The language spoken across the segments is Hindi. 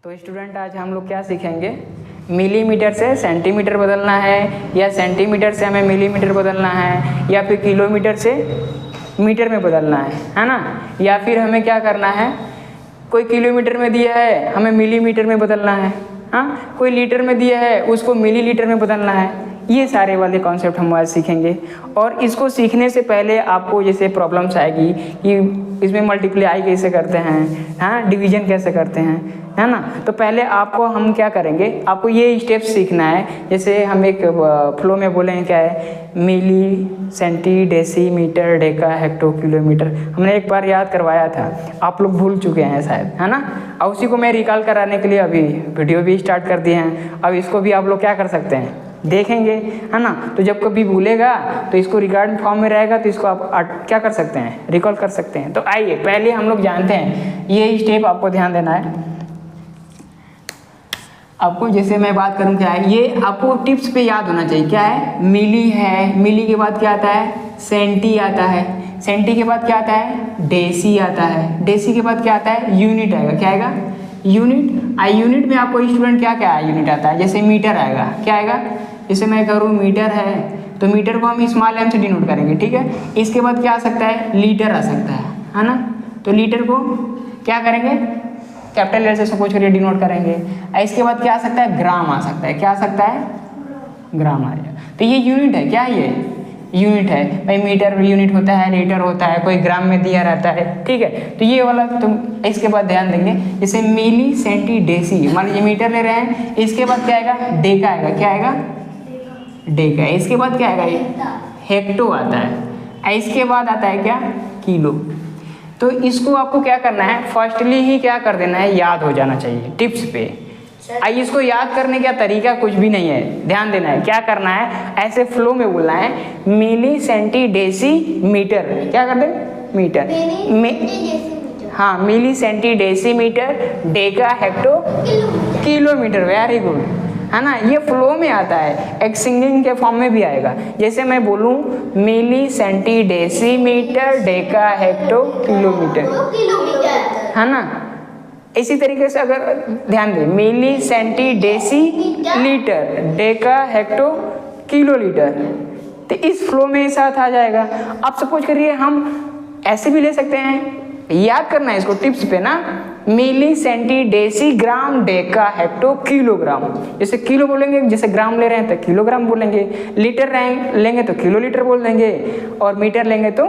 तो स्टूडेंट आज हम लोग क्या सीखेंगे, मिलीमीटर से सेंटीमीटर बदलना है या सेंटीमीटर से हमें मिलीमीटर बदलना है या फिर किलोमीटर से मीटर में बदलना है ना। या फिर हमें क्या करना है, कोई किलोमीटर में दिया है हमें मिलीमीटर में बदलना है, हाँ कोई लीटर में दिया है उसको मिलीलीटर में बदलना है। ये सारे वाले कॉन्सेप्ट हम आज सीखेंगे। और इसको सीखने से पहले आपको जैसे प्रॉब्लम्स आएगी कि इसमें मल्टीप्लाई कैसे करते हैं, हाँ डिवीजन कैसे करते हैं, है ना। तो पहले आपको हम क्या करेंगे, आपको ये स्टेप्स सीखना है। जैसे हम एक फ्लो में बोलेंगे क्या है, milli centi decimetre deca hecto kilometre. हमने एक बार याद करवाया था, आप लोग भूल चुके हैं शायद, है ना। और उसी को मैं रिकॉल कराने के लिए अभी वीडियो भी स्टार्ट कर दिए हैं। अब इसको भी आप लोग क्या कर सकते हैं, देखेंगे, है ना। तो जब कभी भूलेगा तो इसको रिकॉर्ड फॉर्म में रहेगा तो इसको आप क्या कर सकते हैं, रिकॉल कर सकते हैं। तो आइए पहले हम लोग जानते हैं, ये स्टेप आपको ध्यान देना है। आपको जैसे मैं बात करूं क्या है, ये आपको टिप्स पे याद होना चाहिए। क्या है, मिली है, मिली के बाद क्या आता है, सेंटी आता है, सेंटी के बाद क्या आता है, डेसी आता है, डेसी के बाद क्या आता है, यूनिट आएगा। क्या आएगा, यूनिट। यूनिट में आपको स्टूडेंट क्या क्या यूनिट आता है, जैसे मीटर आएगा। क्या आएगा, जैसे मैं करूँ मीटर है तो मीटर को हम स्मॉल एम से डिनोट करेंगे, ठीक है। इसके बाद क्या आ सकता है, लीटर आ सकता है ना। तो लीटर को क्या करेंगे, कैपिटल एल से सपोज करिए डिनोट करेंगे। इसके बाद क्या आ सकता है, ग्राम आ सकता है। क्या आ सकता है, ग्राम आ जाएगा। तो ये यूनिट है, क्या है ये यूनिट है भाई। मीटर यूनिट होता है, लीटर होता है, कोई ग्राम में दिया रहता है, ठीक है। तो ये वाला तुम इसके बाद ध्यान देंगे, जैसे मिली सेंटी डेसी, मान लीजिए मीटर ले रहे हैं, इसके बाद क्या आएगा, डेका आएगा। क्या आएगा, डेका। इसके बाद क्या आएगा, ये हेक्टो आता है। इसके बाद आता है क्या, किलो। तो इसको आपको क्या करना है, फर्स्टली ही क्या कर देना है, याद हो जाना चाहिए टिप्स पे। इसको याद करने का तरीका कुछ भी नहीं है, ध्यान देना है। क्या करना है, ऐसे फ्लो में बोलना है, मिली सेंटी डेसी मीटर। क्या कर दे, मीटर, हाँ milli centi deci metre deca hecto kilometre. Very good, है ना। ये फ्लो में आता है, एक सिंगिंग के फॉर्म में भी आएगा। जैसे मैं बोलूँ milli centi deci metre deca hecto kilometre, है ना। इसी तरीके से अगर ध्यान दें, milli centi deci litre deca hecto kilo litre, तो इस फ्लो में साथ आ जाएगा। अब सपोज करिए हम ऐसे भी ले सकते हैं, याद करना है इसको टिप्स पे ना, मिली सेंटी डेसी ग्राम डेका हेक्टो किलोग्राम। जैसे किलो बोलेंगे, जैसे ग्राम ले रहे हैं तो किलोग्राम बोलेंगे, लीटर लेंगे तो किलो लीटर बोल देंगे, और मीटर लेंगे तो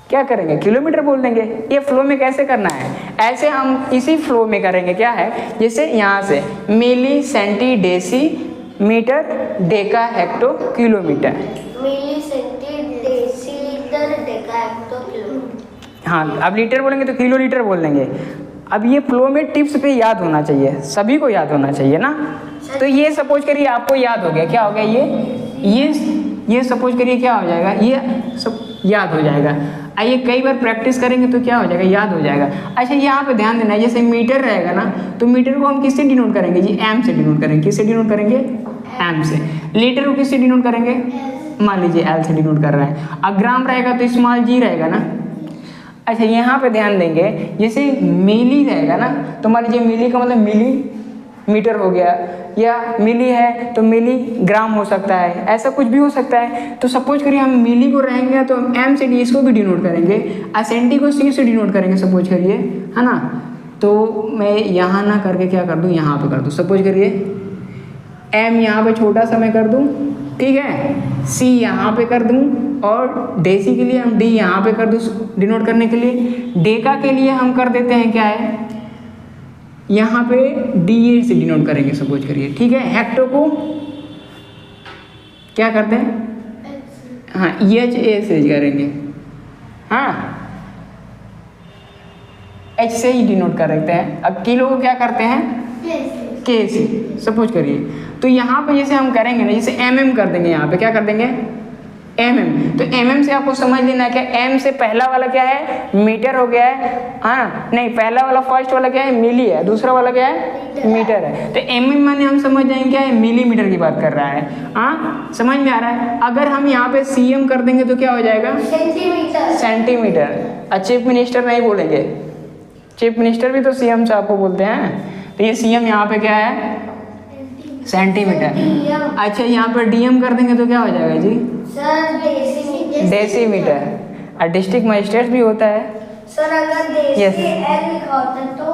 क्या करेंगे, किलोमीटर बोल देंगे। ये फ्लो में कैसे करना है, ऐसे हम इसी फ्लो में करेंगे। क्या है, जैसे यहाँ से milli centi deci metre deca hecto kilometre, milli centi deci litre deca hecto kilometre. हाँ अब लीटर बोलेंगे तो किलो लीटर बोल देंगे। अब ये फ्लो में टिप्स पे याद होना चाहिए, सभी को याद होना चाहिए ना। तो ये सपोज करिए आपको याद हो गया। क्या हो गया, ये सपोज करिए क्या हो जाएगा, ये सब याद हो जाएगा। आइए कई बार प्रैक्टिस करेंगे तो क्या हो जाएगा, याद हो जाएगा। अच्छा यहाँ पे ध्यान देना है, जैसे मीटर रहेगा ना, तो मीटर को हम किससे डिनोट करेंगे जी, एम से डिनोट करेंगे। किससे डिनोट करेंगे, एम से। लीटर को किससे डिनोट करेंगे, मान लीजिए एल से डिनोट कर रहे हैं। अब ग्राम रहेगा तो स्मॉल जी रहेगा ना। अच्छा यहाँ पे ध्यान देंगे, जैसे मिली रहेगा ना, तो मान लीजिए मिली का मतलब मिली मीटर हो गया, या मिली है तो मिली ग्राम हो सकता है, ऐसा कुछ भी हो सकता है। तो सपोज करिए हम मिली को रहेंगे तो एम से डी इसको भी डिनोट करेंगे, सेंटी को सी से डिनोट करेंगे सपोज करिए, है ना। तो मैं यहाँ ना करके क्या कर दूँ, यहाँ पे कर दूँ। सपोज करिए एम यहाँ पे छोटा सा मैं कर दूँ, ठीक है, सी यहाँ पे कर दूँ, और डेसी के लिए हम डी यहाँ पे कर दूँ डिनोट करने के लिए। डेका के लिए हम कर देते हैं क्या है, यहाँ पे डी ए से डिनोट करेंगे सपोज करिए, ठीक है। हेक्टो को क्या करते हैं, हाँ एच ए से करेंगे, हाँ एच से ही डिनोट कर देते हैं। अब किलो को क्या करते हैं, के से सपोज करिए। तो यहाँ पे जैसे हम करेंगे ना, जैसे एम एम कर देंगे, यहाँ पे क्या कर देंगे, एम एम। तो एम एम से आपको समझ लेना है क्या, एम से पहला वाला क्या है, मीटर हो गया है, हाँ नहीं पहला वाला फर्स्ट वाला क्या है, मिली है, दूसरा वाला क्या है, मीटर है। तो एम एम माने हम समझ जाएंगे क्या है, मिलीमीटर की बात कर रहा है, हाँ समझ में आ रहा है। अगर हम यहाँ पे सी एम कर देंगे तो क्या हो जाएगा, सेंटीमीटर। सेंटीमीटर। चीफ मिनिस्टर नहीं बोलेंगे, चीफ मिनिस्टर भी तो सीएम से आपको बोलते हैं। तो ये सीएम यहाँ पे क्या है, सेंटीमीटर। अच्छा यहाँ पर डीएम कर देंगे तो क्या हो जाएगा जी, सर डेसीमीटर। और डिस्ट्रिक्ट मजिस्ट्रेट भी होता है सर, अगर Yes. एल लिखा होता तो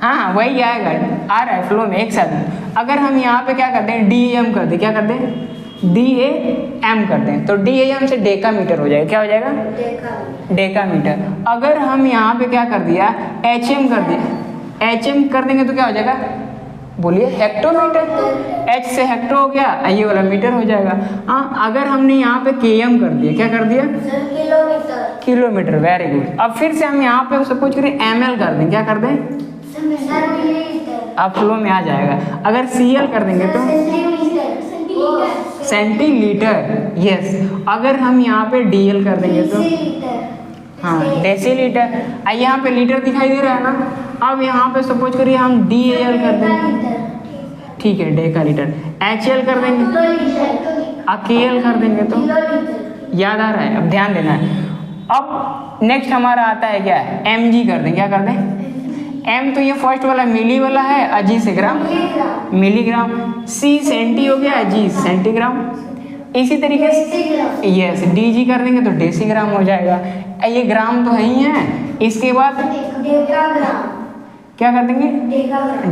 हाँ वही आएगा, आ रहा है फ्लो में एक साथ। अगर हम यहाँ पे क्या करते हैं, DAM कर दें, क्या कर दें, DAM कर दें, तो DAM से डेकामीटर हो जाएगा। क्या हो जाएगा, देखा डेकामीटर। अगर हम यहाँ पे क्या कर दिया, HM कर दिया, HM कर देंगे तो क्या हो जाएगा, बोलिए, हेक्टोमीटर। H से हेक्टो हो गया, ये वाला मीटर हो जाएगा। हाँ अगर हमने यहाँ पे KM कर दिया, क्या कर दिया, sir kilometre. Kilometre. Very good. अब फिर से हम यहाँ पे सपोज करें ML कर दें, क्या कर दें, सर मिलीमीटर। अब फ्लो में आ जाएगा। अगर CL कर देंगे तो सेंटीलीटर। यस। अगर हम यहाँ पे DL कर देंगे तो हाँ डेसीलीटर। यहाँ पे लीटर दिखाई दे रहा है ना। अब यहाँ पे सपोज करिए हम DAL कर देंगे, ठीक है, डेका लीटर। HL कर देंगे, KL कर देंगे तो याद आ रहा है, अब ध्यान देना है। अब नेक्स्ट हमारा आता है क्या, MG कर दें, क्या कर दें, M तो ये फर्स्ट वाला मिली वाला है, अजी से ग्राम, मिलीग्राम। C सेंटी हो गया, G सेंटीग्राम। इसी तरीके से यस DG कर देंगे तो डेसीग्राम हो जाएगा। ये ग्राम तो है ही है। इसके बाद क्या कर देंगे,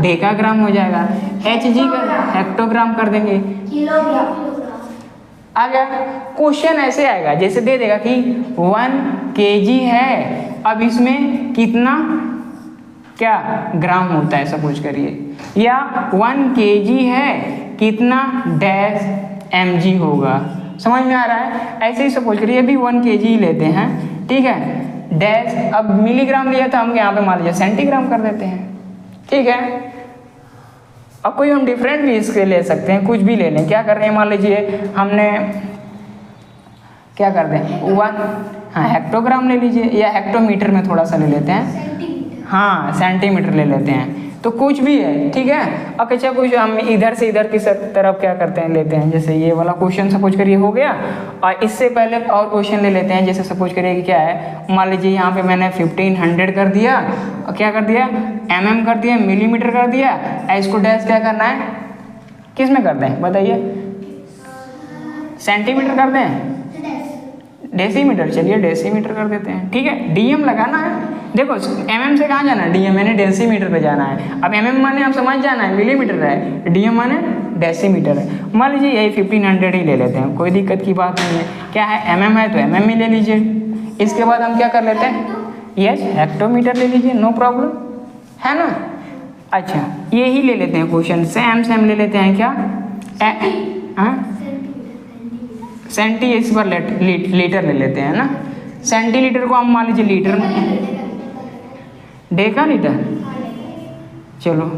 डेकाग्राम हो जाएगा। HG कर हेक्टोग्राम कर देंगे, आ गया। क्वेश्चन ऐसे आएगा, जैसे दे देगा कि 1 kg है, अब इसमें कितना क्या ग्राम होता है सपोज करिए, या 1 kg है कितना डैश mg होगा। समझ में आ रहा है। ऐसे ही सपोज करिए अभी 1 kg ही लेते हैं, ठीक है, डैश। अब मिलीग्राम लिया था हम, यहाँ पे मान लीजिए सेंटीग्राम कर देते हैं, ठीक है। अब कोई हम डिफरेंट भी इसके ले सकते हैं, कुछ भी ले लें। क्या कर रहे हैं, मान लीजिए हमने क्या कर दें 1, हाँ हेक्टोग्राम ले लीजिए, या हेक्टोमीटर में थोड़ा सा ले लेते हैं, हाँ सेंटीमीटर ले लेते हैं, तो कुछ भी है, ठीक है। अब अच्छा कुछ हम इधर से इधर की तरफ क्या करते हैं, लेते हैं। जैसे ये वाला क्वेश्चन सपोज करिए हो गया, और इससे पहले और क्वेश्चन ले लेते हैं। जैसे सपोज करिए कि क्या है, मान लीजिए यहाँ पे मैंने 1500 कर दिया, और क्या कर दिया, mm कर दिया, मिलीमीटर कर दिया। इसको डैश क्या करना है, किस में कर दें बताइए, सेंटीमीटर कर दें, डेसीमीटर, चलिए डेसीमीटर कर देते हैं, ठीक है। डीएम लगाना है, देखो mm से कहाँ जाना है, डीएम मैंने डेसीमीटर पे जाना है। अब mm माने आप समझ जाना है मिलीमीटर है, डीएम माने डेसीमीटर है। मान लीजिए यही 1500 ही ले लेते हैं, कोई दिक्कत की बात नहीं है। क्या है, mm है तो mm ही ले लीजिए। इसके बाद हम क्या कर लेते हैं, यस हेक्टोमीटर ले लीजिए, नो प्रॉब्लम, है ना। अच्छा ये ही ले लेते हैं क्वेश्चन, सेम ले लेते हैं, क्या सेंटी, इस बार लीटर ले लेते हैं ना। सेंटीलीटर को हम मान लीजिए लीटर में, डेका लीटर, चलो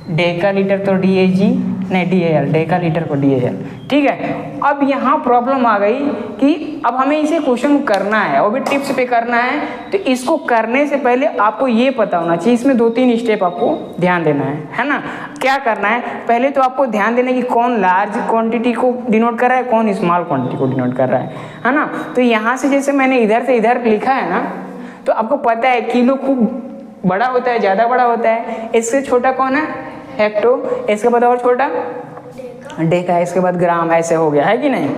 डेका लीटर तो DAG नहीं DAL, डेका लीटर को DAL, ठीक है। अब यहाँ प्रॉब्लम आ गई कि अब हमें इसे क्वेश्चन करना है, और भी टिप्स पे करना है। तो इसको करने से पहले आपको ये पता होना चाहिए, इसमें 2-3 स्टेप आपको ध्यान देना है ना। क्या करना है, पहले तो आपको ध्यान देना कि कौन लार्ज क्वांटिटी को डिनोट कर रहा है, कौन स्मॉल क्वांटिटी को डिनोट कर रहा है ना। तो यहाँ से जैसे मैंने इधर से इधर लिखा है ना, तो आपको पता है किलो खूब बड़ा होता है, ज़्यादा बड़ा होता है। इससे छोटा कौन है, हेक्टो, इसके बाद और छोटा डेका, इसके बाद ग्राम, ऐसे हो गया है कि नहीं।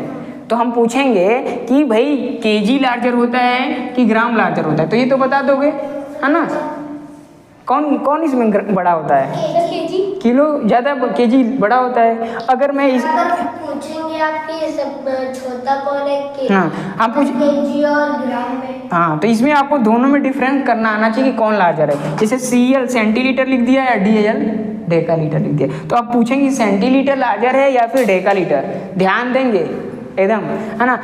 तो हम पूछेंगे कि भाई केजी लार्जर होता है कि ग्राम लार्जर होता है, तो ये तो बता दोगे, है ना। कौन इसमें बड़ा होता है, किलो ज़्यादा, केजी बड़ा होता है। अगर मैं इस पूछेंगे आपकी सब छोटा कौन है, हाँ हम पूछ केजी और ग्राम में, हाँ तो इसमें आपको दोनों में डिफरेंस करना आना चाहिए कि कौन लार्जर है। जैसे CL सेंटीलीटर लिख दिया, या DAL डेका लीटर लिख दिया, तो आप पूछेंगे सेंटीलीटर लार्जर है या फिर डेका लीटर, ध्यान देंगे एकदम, है ना।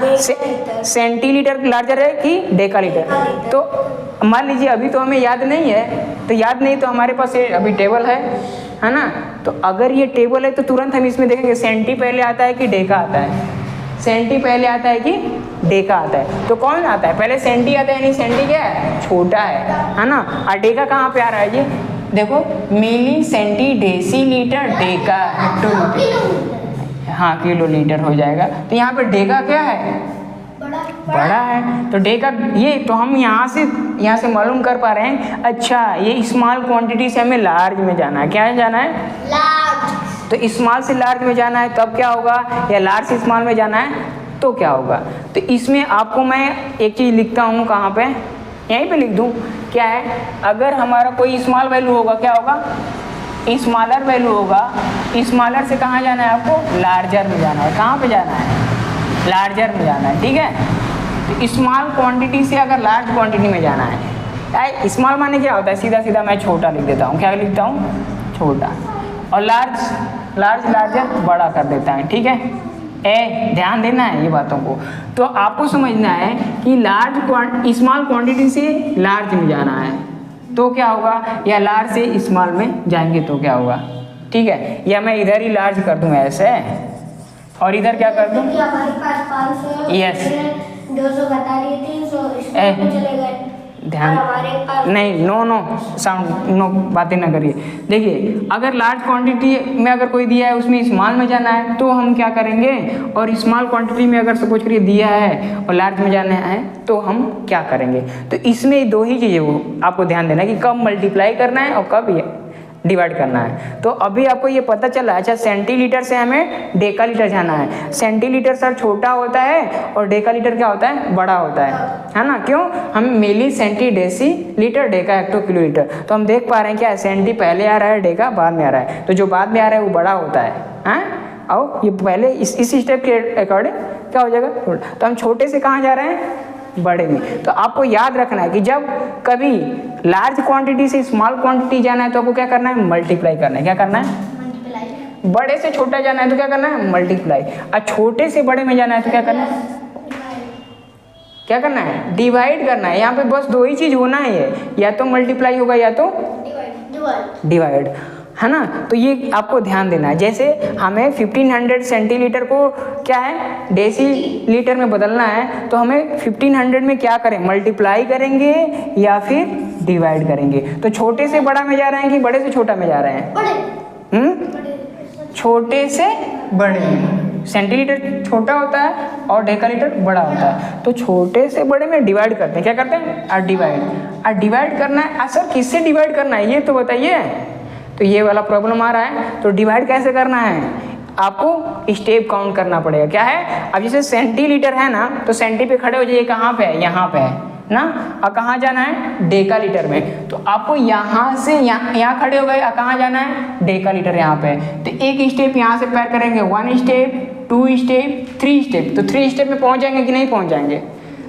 सेंटीलीटर लार्जर है कि डेका लीटर। तो मान लीजिए अभी तो हमें याद नहीं है, तो याद नहीं तो हमारे पास ये अभी टेबल है ना। तो अगर ये टेबल है तो तुरंत हम इसमें देखेंगे सेंटी पहले आता है कि डेका आता है, सेंटी पहले आता है कि डेका आता है। तो कौन आता है पहले, सेंटी आता है, यानी सेंटी क्या है, छोटा है ना। और डेका कहाँ पे आ रहा है जी, देखो मिली, सेंटी, डेसीलीटर, डेका, हेक्टोमीटर, हाँ किलो लीटर हो जाएगा। तो यहाँ पे डेका क्या है, बड़ा बड़ा है। तो डे का ये तो हम यहाँ से मालूम कर पा रहे हैं, अच्छा ये स्मॉल क्वांटिटी से हमें लार्ज में जाना है। क्या जाना है? लार्ज। तो स्मॉल से लार्ज में जाना है तब क्या होगा, या लार्ज से स्मॉल में जाना है तो क्या होगा। तो इसमें आपको मैं एक चीज़ लिखता हूँ, कहाँ पे, यहीं पे लिख दूँ। क्या है, अगर हमारा कोई स्मॉल वैल्यू होगा, क्या होगा, स्मॉलर वैल्यू होगा। स्मॉलर से कहाँ जाना है आपको? लार्जर में जाना है। कहाँ पे जाना है? लार्जर में जाना है, ठीक है। तो स्मॉल क्वांटिटी से अगर लार्ज क्वांटिटी में जाना है, स्मॉल माने क्या होता है, सीधा सीधा मैं छोटा लिख देता हूँ। क्या लिखता हूँ? छोटा। और लार्जर बड़ा कर देता है, ठीक है। ध्यान देना है ये बातों को। तो आपको समझना है कि स्मॉल क्वांटिटी से लार्ज में जाना है तो क्या होगा, या लार्ज से स्मॉल में जाएंगे तो क्या होगा, ठीक है। या मैं इधर ही लार्ज कर दूं ऐसे, और इधर क्या कर दूं? हमारे पास 500 यस 200 बता रही थी, 300 चले गए। ध्यान नहीं, नो साउंड, नो बातें ना करिए। देखिए, अगर लार्ज क्वांटिटी में अगर कोई दिया है उसमें स्मॉल में जाना है तो हम क्या करेंगे, और स्मॉल क्वांटिटी में अगर सपोज करिए दिया है और लार्ज में जाना है तो हम क्या करेंगे। तो इसमें दो ही चीज़ें वो आपको ध्यान देना है कि कब मल्टीप्लाई करना है और कब ये डिवाइड करना है। तो अभी आपको ये पता चला। अच्छा, सेंटीलीटर से हमें डेकालीटर जाना है। सेंटीलीटर सर छोटा होता है और डेकालीटर क्या होता है, बड़ा होता है ना। क्यों? हम milli, centi, deci, litre, deca, hecto, kilolitre. तो हम देख पा रहे हैं क्या, सेंटी पहले आ रहा है, डेका बाद में आ रहा है। तो जो बाद में आ रहा है वो बड़ा होता है। और ये पहले इस स्टेप के अकॉर्डिंग क्या हो जाएगा, तो हम छोटे से कहाँ जा रहे हैं, बड़े में। तो आपको याद रखना है कि जब कभी लार्ज क्वांटिटी से स्मॉल क्वांटिटी जाना है तो आपको क्या करना है, मल्टीप्लाई करना है। क्या करना है? मल्टीप्लाई। बड़े से छोटा जाना है तो क्या करना है, मल्टीप्लाई। और छोटे से बड़े में जाना है तो क्या करना है, क्या करना है, डिवाइड करना है। यहाँ पे बस दो ही चीज होना है, या तो मल्टीप्लाई होगा या तो डिवाइड, है ना। तो ये आपको ध्यान देना है। जैसे हमें 1500 सेंटीलीटर को क्या है, डेसी लीटर में बदलना है, तो हमें 1500 में क्या करें, मल्टीप्लाई करेंगे या फिर डिवाइड करेंगे। तो छोटे से बड़ा में जा रहे हैं कि बड़े से छोटा में जा रहे हैं? छोटे से बड़े में। सेंटीलीटर छोटा होता है और डेकालीटर बड़ा होता है। तो छोटे से बड़े में डिवाइड करते हैं। क्या करते हैं? डिवाइड करना है। सर किससे डिवाइड करना है ये तो बताइए। तो ये वाला प्रॉब्लम आ रहा है। तो डिवाइड कैसे करना है, आपको स्टेप काउंट करना पड़ेगा। क्या है, अब जैसे सेंटीलीटर है ना, तो सेंटी पे खड़े हो जाइए, कहाँ पे है, यहाँ पे है ना। और कहाँ जाना है, डेकालीटर में। तो आपको यहाँ से यहाँ खड़े हो गए, और कहाँ जाना है, डेकालीटर यहाँ पे। तो एक स्टेप यहाँ से पैर करेंगे, 1 स्टेप, 2 स्टेप, 3 स्टेप। तो 3 स्टेप में पहुँच जाएंगे कि नहीं पहुँच जाएंगे।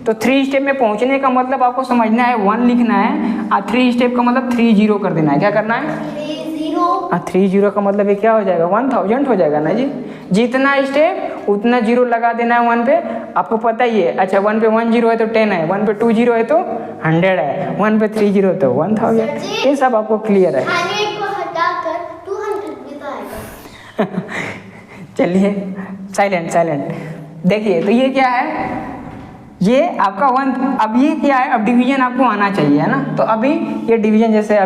तो 3 स्टेप में पहुँचने का मतलब आपको समझना है, 1 लिखना है, और 3 स्टेप का मतलब 30 कर देना है। क्या करना है, 30 का मतलब ये क्या हो जाएगा, 1000 हो जाएगा ना जी। जितना स्टेप उतना 0 लगा देना है 1 पे। आपको पता ही है। अच्छा, 1 पे 10 है तो 10 है, 1 पे 20 है तो 100 है, 1 पे 30 है तो 1000। ये सब आपको क्लियर है। 100 को हटाकर 200 भी तो आएगा। चलिए साइलेंट। देखिए, तो ये क्या है, ये आपका 1। अब ये क्या है, अब डिवीजन आपको आना चाहिए, है ना। तो अभी ये डिवीजन जैसे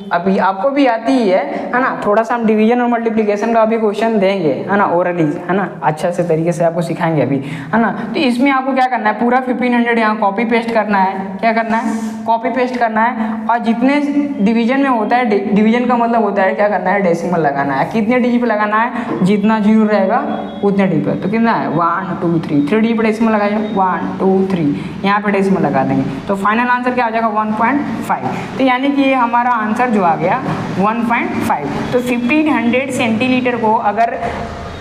अभी आपको भी आती ही है ना। थोड़ा सा हम डिवीजन और मल्टीप्लिकेशन का अभी क्वेश्चन देंगे, है ना, ओरली, है ना, अच्छा से तरीके से आपको सिखाएंगे अभी, है ना। तो इसमें आपको क्या करना है, पूरा 1500 यहाँ कॉपी पेस्ट करना है। क्या करना है, कॉपी पेस्ट करना है। और जितने डिवीजन में होता है, डिवीजन का मतलब होता है क्या करना है, डेसिमल लगाना है। कितने डिजिट पे लगाना है, जितना 0 रहेगा उतने डिजिट पे। तो कितना है, 1 2 3 3 डिजिट पे डेसिमल लगाइए, 1 2 3 यहाँ पे डेसिमल लगा देंगे। तो फाइनल आंसर क्या आ जाएगा, 1.5। तो यानी कि ये हमारा आंसर जो आ गया 1.5। तो 1500 सेंटीलीटर को अगर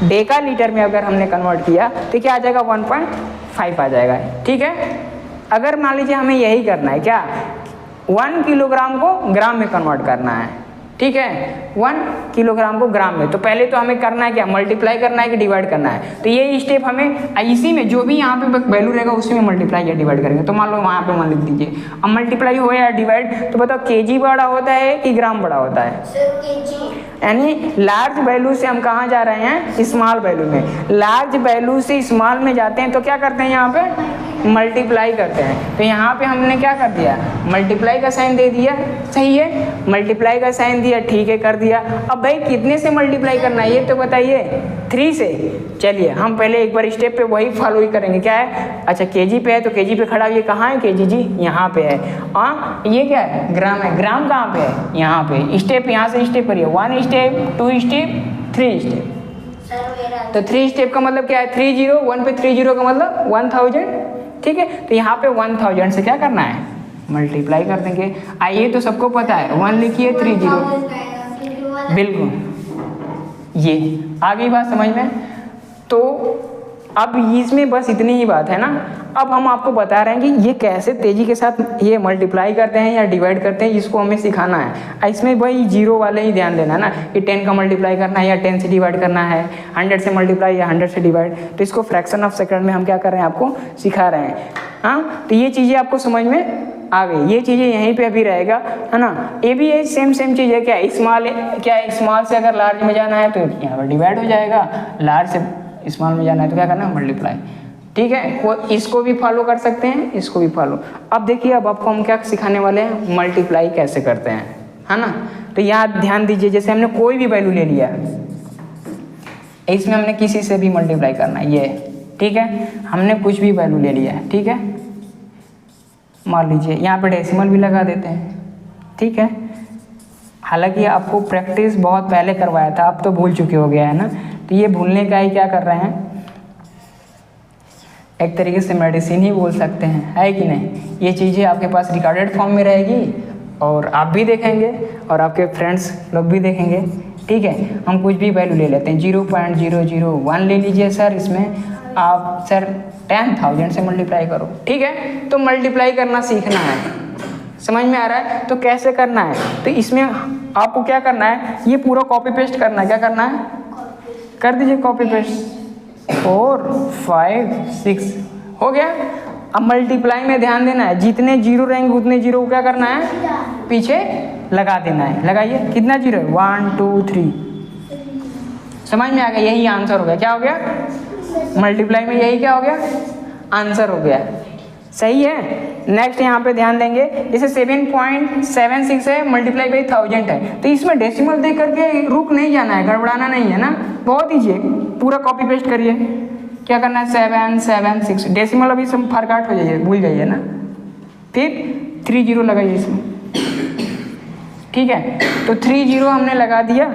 डेका लीटर में अगर हमने कन्वर्ट किया तो क्या आ जाएगा, 1.5 आ जाएगा। ठीक है। अगर मान लीजिए हमें यही करना है, क्या 1 किलोग्राम को ग्राम में कन्वर्ट करना है, ठीक है, 1 किलोग्राम को ग्राम में, तो पहले तो हमें करना है क्या, मल्टीप्लाई करना है कि डिवाइड करना है। तो ये स्टेप हमें इसी में जो भी यहाँ पे वैल्यू रहेगा उसी में मल्टीप्लाई या डिवाइड करेंगे। तो मान लो वहाँ पे 1 लिख दीजिए। अब मल्टीप्लाई हो या डिवाइड, तो बताओ केजी बड़ा होता है कि ग्राम बड़ा होता है, यानी लार्ज वैल्यू से हम कहाँ जा रहे हैं, स्मॉल वैल्यू में। लार्ज वैल्यू से स्मॉल में जाते हैं तो क्या करते हैं, यहाँ पे मल्टीप्लाई करते हैं। तो यहाँ पे हमने क्या कर दिया, मल्टीप्लाई का साइन दे दिया, सही है, मल्टीप्लाई का साइन दिया, ठीक है कर दिया। अब भाई कितने से मल्टीप्लाई करना है ये तो बताइए, 3 से। चलिए हम पहले एक बार स्टेप पे वही फॉलो ही करेंगे। क्या है, अच्छा केजी पे है तो केजी पे खड़ा, ये कहाँ है केजी जी, यहाँ पे है। हाँ ये क्या है, ग्राम है, ग्राम कहाँ पे है, यहाँ पे। स्टेप यहाँ से स्टेप करिए, 1 स्टेप, 2 स्टेप, 3 स्टेप। तो 3 स्टेप का मतलब क्या है, 30, 1 पे 30 का मतलब 1000, ठीक है। तो यहाँ पे 1000 से क्या करना है, मल्टीप्लाई कर देंगे। आइए तो सबको पता है, 1 लिखिए 30, बिल्कुल। ये आ गई बात समझ में। तो अब इसमें बस इतनी ही बात है ना। अब हम आपको बता रहे हैं कि ये कैसे तेजी के साथ ये मल्टीप्लाई करते हैं या डिवाइड करते हैं, इसको हमें सिखाना है। इसमें वही जीरो वाले ही ध्यान देना है ना, कि 10 का मल्टीप्लाई करना है या 10 से डिवाइड करना है, 100 से मल्टीप्लाई या 100 से डिवाइड। तो इसको फ्रैक्शन ऑफ सेकंड में हम क्या कर रहे हैं, आपको सिखा रहे हैं। हाँ तो ये चीज़ें आपको समझ में आ गई, ये चीज़ें यहीं पे अभी रहेगा, है ना। ये भी सेम चीज़ है। क्या स्मॉल, क्या स्मॉल से अगर लार्ज में जाना है तो यहाँ पर डिवाइड हो जाएगा, लार्ज से स्मॉल में जाना है तो क्या करना है, मल्टीप्लाई। ठीक है, वो इसको भी फॉलो कर सकते हैं, इसको भी फॉलो। अब देखिए, अब आपको हम क्या सिखाने वाले हैं, मल्टीप्लाई कैसे करते हैं, है ना। तो यहाँ ध्यान दीजिए, जैसे हमने कोई भी वैल्यू ले लिया, इसमें हमने किसी से भी मल्टीप्लाई करना है, ये ठीक है। हमने कुछ भी वैल्यू ले लिया है, ठीक है। मान लीजिए यहाँ पे डेसिमल भी लगा देते हैं, ठीक है। हालांकि आपको प्रैक्टिस बहुत पहले करवाया था, अब तो भूल चुके हो गया है ना। तो ये भूलने का ही क्या कर रहे हैं, एक तरीके से मेडिसिन ही बोल सकते हैं, है कि नहीं। ये चीज़ें आपके पास रिकॉर्डेड फॉर्म में रहेगी और आप भी देखेंगे और आपके फ्रेंड्स लोग भी देखेंगे, ठीक है। हम कुछ भी वैल्यू ले लेते हैं, 0.001 ले लीजिए सर, इसमें आप सर 10,000 से मल्टीप्लाई करो, ठीक है। तो मल्टीप्लाई करना सीखना है, समझ में आ रहा है। तो कैसे करना है, तो इसमें आपको क्या करना है, ये पूरा कॉपी पेस्ट करना है। क्या करना है, कर दीजिए कॉपी पेस्ट। 4, 5, 6 हो गया। अब मल्टीप्लाई में ध्यान देना है, जितने जीरो रहेंगे उतने जीरो को क्या करना है, पीछे लगा देना है। लगाइए, कितना जीरो है, 1, 2, 3। समझ में आ गया, यही आंसर हो गया। क्या हो गया, मल्टीप्लाई में यही क्या हो गया, आंसर हो गया। सही है। नेक्स्ट यहाँ पे ध्यान देंगे, जैसे 7.76 है, मल्टीप्लाई बाई 1000 है। तो इसमें डेसिमल दे करके रुक नहीं जाना है, गड़बड़ाना नहीं है ना। बहुत ईजी है, पूरा कॉपी पेस्ट करिए। क्या करना है, 776 डेसिमल अभी सब फर्क हो जाइए, भूल जाइए ना। फिर 30 लगाइए इसमें, ठीक है। तो 30 हमने लगा दिया,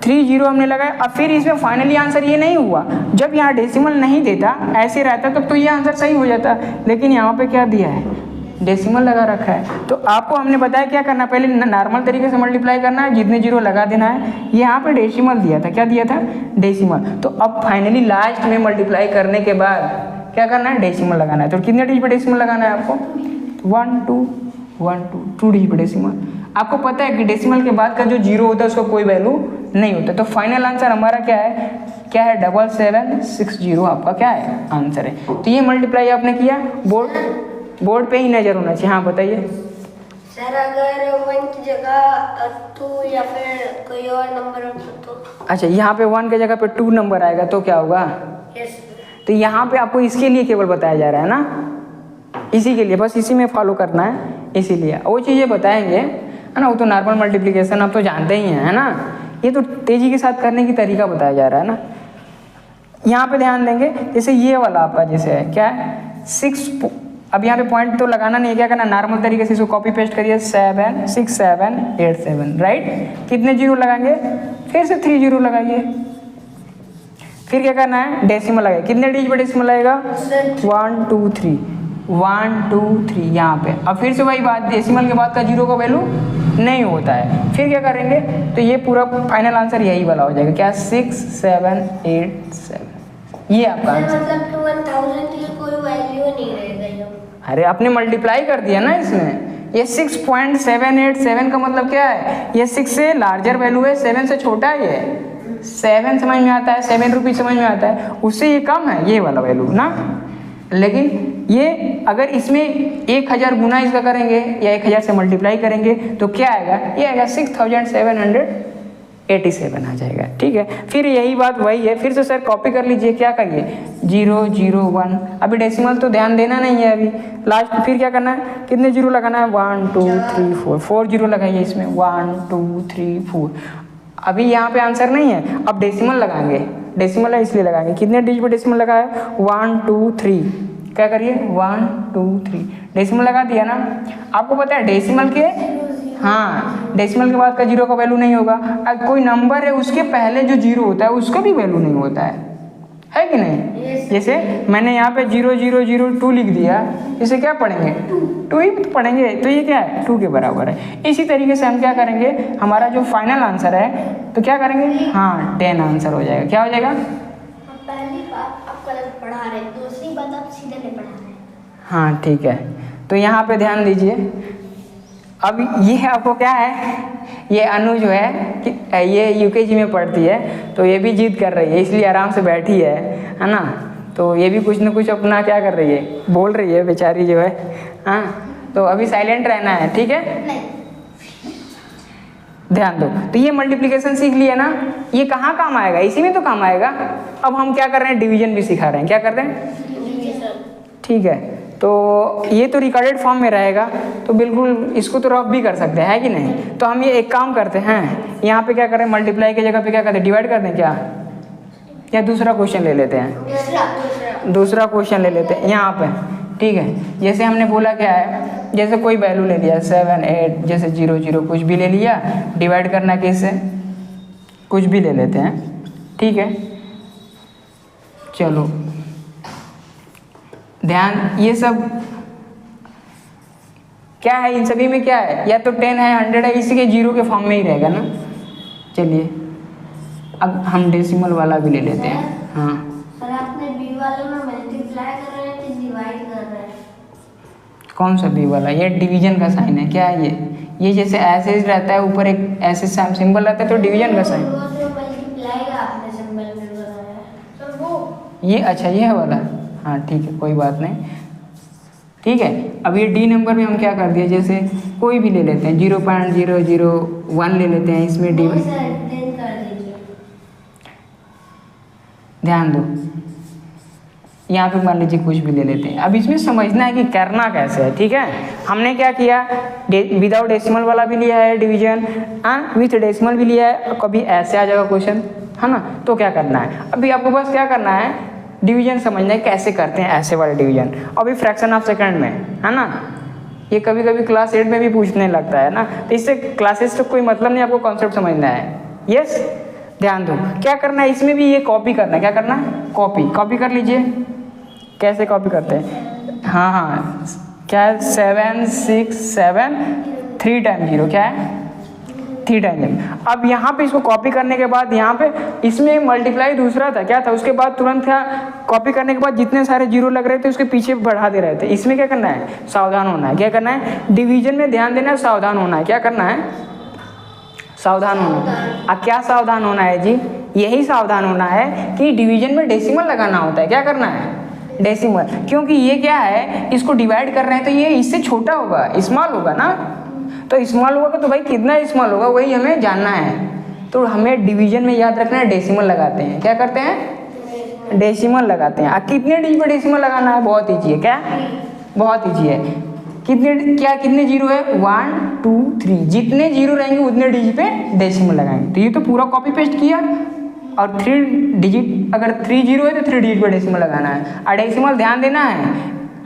30 हमने लगाया। अब फिर इसमें फाइनली आंसर ये नहीं हुआ, जब यहाँ डेसिमल नहीं देता, ऐसे रहता तब तो ये आंसर सही हो जाता, लेकिन यहाँ पे क्या दिया है, डेसिमल लगा रखा है। तो आपको हमने बताया क्या करना, पहले नॉर्मल तरीके से मल्टीप्लाई करना है, जितने जीरो लगा देना है। यहाँ पे डेसिमल दिया था, क्या दिया था, डेसिमल। तो अब फाइनली लास्ट में मल्टीप्लाई करने के बाद क्या करना है, डेसिमल लगाना है। तो कितने डिजिट पे डेसिमल लगाना है आपको, 1, 2, 1, 2 डिजिट पे डेसिमल। आपको पता है कि डेसिमल के बाद का जो जीरो होता है उसको कोई वैल्यू नहीं होता। तो फाइनल आंसर हमारा क्या है, 7760 आपका क्या है, आंसर है। तो ये मल्टीप्लाई आपने किया, बोर्ड पे ही नजर होना चाहिए। हाँ बताइए सर, अगर 1 की जगह 2 या फिर कोई और नंबर होता तो। अच्छा, यहाँ पे 1 की जगह पे 2 नंबर आएगा तो क्या होगा, यस। तो यहाँ पे आपको इसके लिए केवल बताया जा रहा है ना, इसी के लिए, बस इसी में फॉलो करना है, इसीलिए वो चीज़ें बताएंगे, है ना। वो तो नॉर्मल मल्टीप्लिकेशन आप तो जानते ही हैं, है ना। ये तो तेज़ी के साथ करने की तरीका बताया जा रहा है ना। यहाँ पे ध्यान देंगे, जैसे ये वाला आपका जैसे है, क्या है 6। अब यहाँ पे पॉइंट तो लगाना नहीं है, क्या करना, नॉर्मल तरीके से इसको कॉपी पेस्ट करिए, 7, 6, 7, 8, 7, राइट। कितने जीरो लगाएंगे, फिर से 30 लगाइए। फिर क्या करना है, डेसिमल लगाइए। कितने डिजिट पे डेसिमल आएगा, 1, 2, 3, 1, 2, 3 यहाँ पे। अब फिर से वही बात, डेसिमल के बाद का जीरो का वैल्यू नहीं होता है। फिर क्या करेंगे, तो ये पूरा फाइनल आंसर यही वाला हो जाएगा, क्या, 6, 7, 8, 7। ये आपका आंसर, मतलब 1000 की कोई वैल्यू नहीं रहेगा। अरे आपने मल्टीप्लाई कर दिया ना इसमें। ये 6.787 का मतलब क्या है, ये 6 से लार्जर वैल्यू है, 7 से छोटा है। ये 7 समझ में आता है, 7 रुपीज़ समझ में आता है, उससे ये कम है ये वाला वैल्यू ना। लेकिन ये अगर इसमें 1000 गुना इसका करेंगे या 1000 से मल्टीप्लाई करेंगे तो क्या आएगा, ये आएगा 6780 87 आ जाएगा। ठीक है, फिर यही बात वही है, फिर से सर कॉपी कर लीजिए, क्या करिए 0 0 1, अभी डेसिमल तो ध्यान देना नहीं है अभी लास्ट, फिर क्या करना है, कितने जीरो लगाना है 1 2 3 4, 4 जीरो लगाइए इसमें 1 2 3 4। अभी यहाँ पे आंसर नहीं है, अब डेसिमल लगाएंगे, डेसिमल है इसलिए लगाएंगे, कितने डिजिट पे डेसिमल लगाया 1 2 3, क्या करिए 1 2 3 डेसिमल लगा दिया ना। आपको पता है डेसिमल के, हाँ डेसिमल के बाद का जीरो का वैल्यू नहीं होगा, अब कोई नंबर है उसके पहले जो जीरो होता है उसका भी वैल्यू नहीं होता है कि नहीं। जैसे मैंने यहाँ पे 0 0 0 2 लिख दिया, इसे क्या पढ़ेंगे 2 ही पढ़ेंगे, तो ये क्या है 2 के बराबर है। इसी तरीके से हम क्या करेंगे, हमारा जो फाइनल आंसर है तो क्या करेंगे, हाँ 10 आंसर हो जाएगा। क्या हो जाएगा, पहली बात आप गलत पढ़ा रहे, दूसरी बात आप सीधे नहीं पढ़ा रहे। हाँ ठीक है, तो यहाँ पे ध्यान दीजिए। अब ये आपको क्या है, ये अनु जो है कि ये यूकेजी में पढ़ती है, तो ये भी जिद कर रही है, इसलिए आराम से बैठी है ना। तो ये भी कुछ ना कुछ अपना क्या कर रही है, बोल रही है बेचारी जो है। हाँ तो अभी साइलेंट रहना है, ठीक है, ध्यान दो। तो ये मल्टीप्लिकेशन सीख लिया ना, ये कहाँ काम आएगा, इसी में तो काम आएगा। अब हम क्या कर रहे हैं, डिवीजन भी सिखा रहे हैं, क्या कर रहे हैं, ठीक है। तो ये तो रिकॉर्डेड फॉर्म में रहेगा, तो बिल्कुल इसको तो रफ भी कर सकते हैं, है कि नहीं। तो हम ये एक काम करते हैं, यहाँ पे क्या करें, मल्टीप्लाई की जगह पे क्या करते हैं, डिवाइड कर दें क्या, या दूसरा क्वेश्चन ले लेते हैं, दूसरा क्वेश्चन ले लेते हैं यहाँ पे, ठीक है। जैसे हमने बोला क्या है, जैसे कोई वैल्यू ले लिया 7 8, जैसे 0 0 कुछ भी ले लिया, डिवाइड करना किससे, कुछ भी ले लेते हैं, ठीक है। चलो ध्यान, ये सब क्या है, इन सभी में क्या है, या तो 10 है 100 है, इसी के जीरो के फॉर्म में ही रहेगा ना। चलिए अब हम डेसिमल वाला भी ले लेते हैं। हाँ सर आपने बी वाले में मल्टीप्लाई कर रहे हैं कि डिवाइड कर रहे हैं, कौन सा बी वाला, ये डिवीजन का साइन है क्या, ये जैसे ऐसे ही रहता है, ऊपर एक ऐसे सिंबल रहता है तो डिवीजन का साइन, वो जो मल्टीप्लाई का आपने सिंबल में बनाया है सर वो, ये अच्छा ये है वाला, हाँ ठीक है कोई बात नहीं, ठीक है। अब ये डी नंबर में हम क्या कर दिए, जैसे कोई भी ले लेते हैं 0.001 ले लेते हैं, इसमें डी, ध्यान दो यहाँ पे मान लीजिए कुछ भी ले लेते हैं। अब इसमें समझना है कि करना कैसे है, ठीक है। हमने क्या किया, विदाउट डेसिमल वाला भी लिया है डिवीजन, विथ डेसिमल भी लिया है, कभी ऐसे आ जाएगा क्वेश्चन, है ना। तो क्या करना है, अभी आपको बस क्या करना है, डिवीजन समझना है कैसे करते हैं ऐसे वाले डिवीजन, अभी फ्रैक्शन ऑफ सेकंड में, है ना। ये कभी कभी क्लास 8 में भी पूछने लगता है ना, तो इससे क्लासेस तो कोई मतलब नहीं, आपको कॉन्सेप्ट समझना है। यस ध्यान दो, क्या करना है इसमें भी, ये कॉपी करना है, क्या करना है, कॉपी कर लीजिए। कैसे कॉपी करते हैं, हाँ क्या है, 7 6 7 3 टाइम 0, क्या है 3 टाइम 0। अब यहाँ पे इसको कॉपी करने के बाद यहाँ पे इसमें मल्टीप्लाई दूसरा था, क्या था, उसके बाद तुरंत क्या, कॉपी करने के बाद जितने सारे जीरो लग रहे थे उसके पीछे बढ़ा दे रहे थे। इसमें क्या करना है, सावधान होना है, क्या करना है, डिवीजन में ध्यान देना है, सावधान होना है, क्या करना है, सावधान होना है। अब क्या सावधान होना है जी, यही सावधान होना है कि डिवीजन में डेसिमल लगाना होता है, क्या करना है, डेसिमल, क्योंकि ये क्या है, इसको डिवाइड कर रहे हैं तो ये इससे छोटा होगा, स्मॉल होगा ना, तो स्मॉल होगा तो भाई कितना स्मॉल होगा वही हमें जानना है। तो हमें डिवीजन में याद रखना है, डेसिमल लगाते हैं, क्या करते हैं, डेसिमल लगाते हैं। अब कितने डिजिट पर डेसिमल लगाना है, बहुत ईजी है, क्या बहुत ईजी है। कितने जीरो है, 1 2 3, जितने जीरो रहेंगे उतने डिजिट पे डेसिमल लगाएंगे। तो ये तो पूरा कॉपी पेस्ट किया, और 3 डिजिट, अगर 3 जीरो है तो 3 डिजिट पर डेसिमल लगाना है, और डेसिमल ध्यान देना है।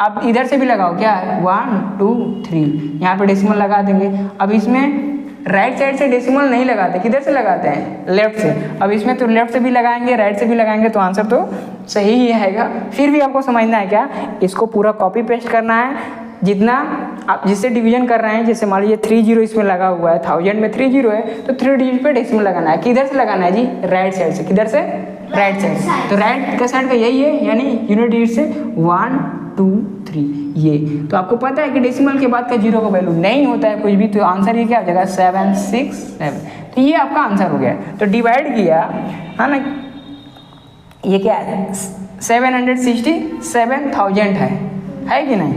अब इधर से भी लगाओ, क्या है 1 2 3, यहाँ पे डेसिमल लगा देंगे। अब इसमें राइट साइड से डेसिमल नहीं लगाते, किधर से लगाते हैं, लेफ्ट से। अब इसमें तो लेफ्ट से भी लगाएंगे, राइट से भी लगाएंगे, तो आंसर तो सही ही आएगा। फिर भी आपको समझना है क्या, इसको पूरा कॉपी पेस्ट करना है, जितना आप जिससे डिवीजन कर रहे हैं, जैसे मान लीजिए 3 जीरो इसमें लगा हुआ है, 1000 में 3 जीरो है, तो 3 डिजिट पे डेसिमल लगाना है। किधर से लगाना है जी, राइट साइड से, किधर से, राइट साइड। तो राइट का साइड का यही है, यानी यूनिट डिजिट से 1 2 3 ये। तो आपको पता है कि डेसिमल के बाद का जीरो का वैल्यू नहीं होता है कुछ भी, तो आंसर ये क्या हो जाएगा, 7 6 7। तो ये आपका आंसर हो गया। तो डिवाइड किया है ना, ये क्या है, 767,000 है कि नहीं,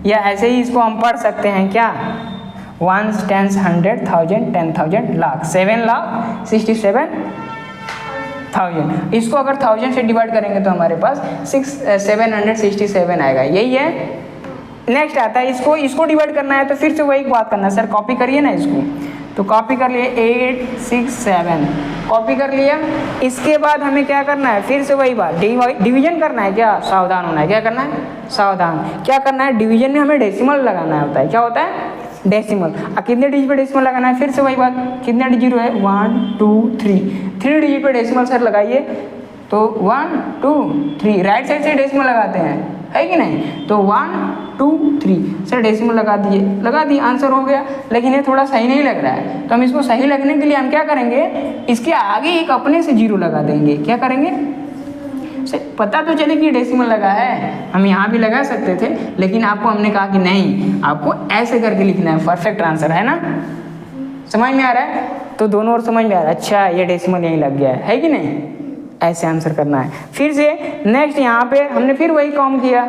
या ऐसे ही इसको हम पढ़ सकते हैं क्या, 1 10 100 1000 10,000 लाख 7,67,000। इसको अगर 1000 से डिवाइड करेंगे तो हमारे पास 767 आएगा, यही है। नेक्स्ट आता है इसको डिवाइड करना है तो फिर से वही बात करना है। सर कॉपी करिए ना इसको, तो कॉपी कर लिए 867 कॉपी कर लिया। इसके बाद हमें क्या करना है, फिर से वही बात डिवीजन करना है। क्या सावधान होना है, क्या करना है सावधान, क्या करना है डिवीजन में हमें डेसिमल लगाना होता है। क्या होता है डेसिमल। कितने डिजिट पे डेसिमल लगाना है, फिर से वही बात, कितने डिजिट है 1 2 3 डिजिट पे डेसिमल सर लगाइए। तो 1 2 3 राइट साइड से डेसिमल लगाते हैं, है कि नहीं। तो 1 2 3 सर डेसिमल लगा दिए आंसर हो गया। लेकिन ये थोड़ा सही नहीं लग रहा है, तो हम इसको सही लगने के लिए हम क्या करेंगे, इसके आगे एक अपने से जीरो लगा देंगे। क्या करेंगे, पता तो चले कि डेसिमल लगा है, हम यहाँ भी लगा सकते थे, लेकिन आपको हमने कहा कि नहीं, आपको ऐसे करके लिखना है, परफेक्ट आंसर है ना। समझ में आ रहा है, तो दोनों ओर समझ में आ रहा है। अच्छा ये डेसिमल यहीं लग गया है कि नहीं, ऐसे आंसर करना है। फिर से नेक्स्ट यहाँ पे हमने फिर वही काम किया,